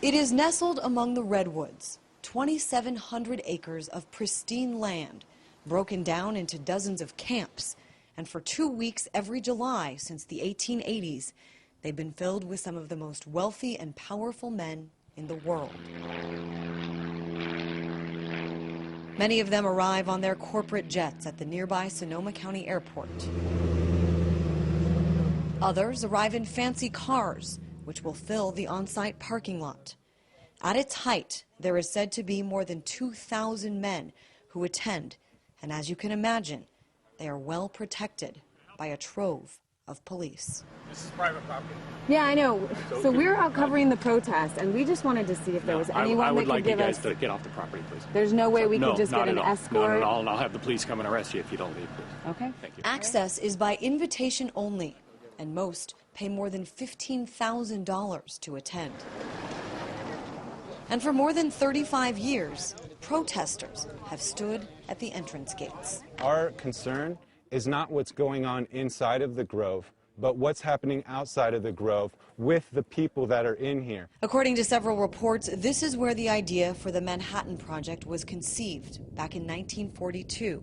It is nestled among the redwoods, 2,700 acres of pristine land, broken down into dozens of camps. And for 2 weeks every July since the 1880s, they've been filled with some of the most wealthy and powerful men in the world. Many of them arrive on their corporate jets at the nearby Sonoma County Airport. Others arrive in fancy cars, which will fill the on-site parking lot. At its height, there is said to be more than 2,000 men who attend, and as you can imagine, they are well protected by a trove of police. This is private property. Yeah, I know. So we're out covering the protest, and we just wanted to see if there was anyone that could give us... I would like you guys to get off the property, please. There's no way we could just get an escort? No, I'll have the police come and arrest you if you don't leave, please. Okay. Thank you. Access is by invitation only, and most pay more than $15,000 to attend. And for more than 35 years, protesters have stood at the entrance gates. Our concern is not what's going on inside of the Grove, but what's happening outside of the Grove with the people that are in here. According to several reports, this is where the idea for the Manhattan Project was conceived back in 1942.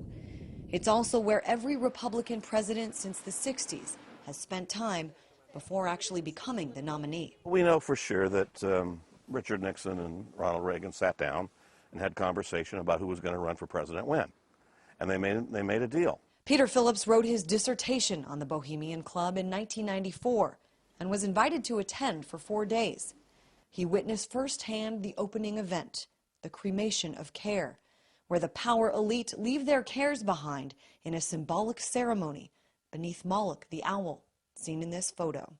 It's also where every Republican president since the 60s has spent time before actually becoming the nominee. We know for sure that Richard Nixon and Ronald Reagan sat down and had conversation about who was going to run for president when, and they made a deal. Peter Phillips wrote his dissertation on the Bohemian Club in 1994 and was invited to attend for 4 days. He witnessed firsthand the opening event, the cremation of care, where the power elite leave their cares behind in a symbolic ceremony beneath Moloch the owl, seen in this photo.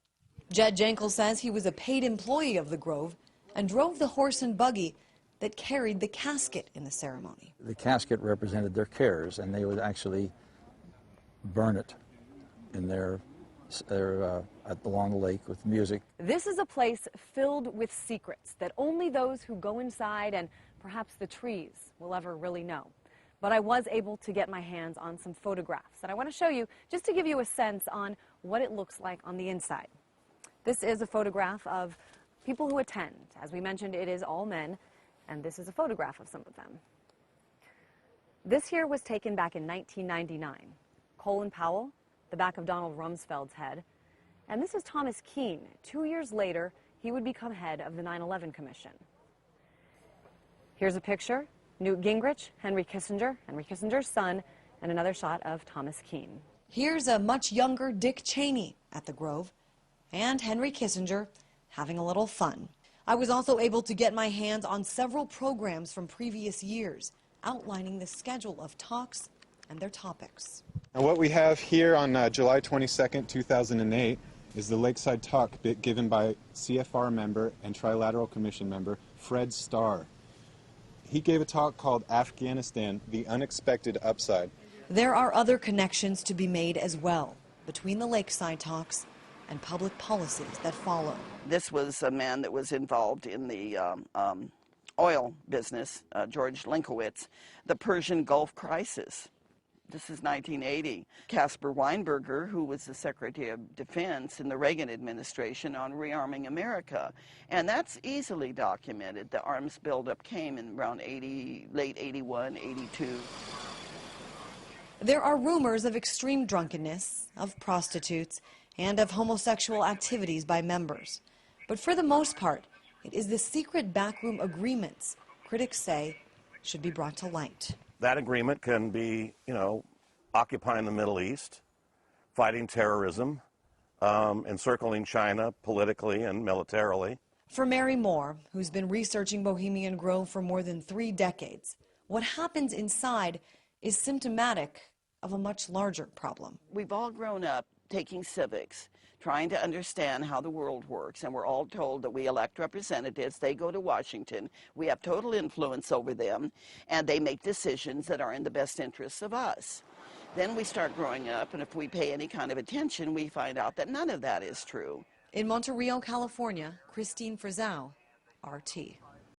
Jed Jankel says he was a paid employee of the Grove and drove the horse and buggy that carried the casket in the ceremony. The casket represented their cares, and they would actually burn it in along the lake with music. This is a place filled with secrets that only those who go inside and perhaps the trees will ever really know. But I was able to get my hands on some photographs that I want to show you just to give you a sense on what it looks like on the inside. This is a photograph of people who attend. As we mentioned, it is all men, and this is a photograph of some of them. This here was taken back in 1999. Colin Powell, the back of Donald Rumsfeld's head. And this is Thomas Keane. 2 years later, he would become head of the 9/11 Commission. Here's a picture. Newt Gingrich, Henry Kissinger's son, and another shot of Thomas Keane. Here's a much younger Dick Cheney at the Grove, and Henry Kissinger having a little fun. I was also able to get my hands on several programs from previous years, outlining the schedule of talks and their topics. And what we have here on July 22nd, 2008 is the Lakeside Talk given by CFR member and Trilateral Commission member Fred Starr. He gave a talk called Afghanistan, the Unexpected Upside. There are other connections to be made as well between the Lakeside Talks and public policies that follow. This was a man that was involved in the oil business, George Linkowitz, the Persian Gulf crisis. This is 1980. Caspar Weinberger, who was the Secretary of Defense in the Reagan administration on rearming America. And that's easily documented. The arms buildup came in around late 81, 82. There are rumors of extreme drunkenness, of prostitutes, and of homosexual activities by members. But for the most part, it is the secret backroom agreements critics say should be brought to light. That agreement can be, occupying the Middle East, fighting terrorism, encircling China politically and militarily. For Mary Moore, who's been researching Bohemian Grove for more than 3 decades, what happens inside is symptomatic of a much larger problem. We've all grown up taking civics, trying to understand how the world works, and we're all told that we elect representatives, they go to Washington, we have total influence over them, and they make decisions that are in the best interests of us. Then we start growing up, and if we pay any kind of attention, we find out that none of that is true. In Monterey, California, Christine Frizzau, RT.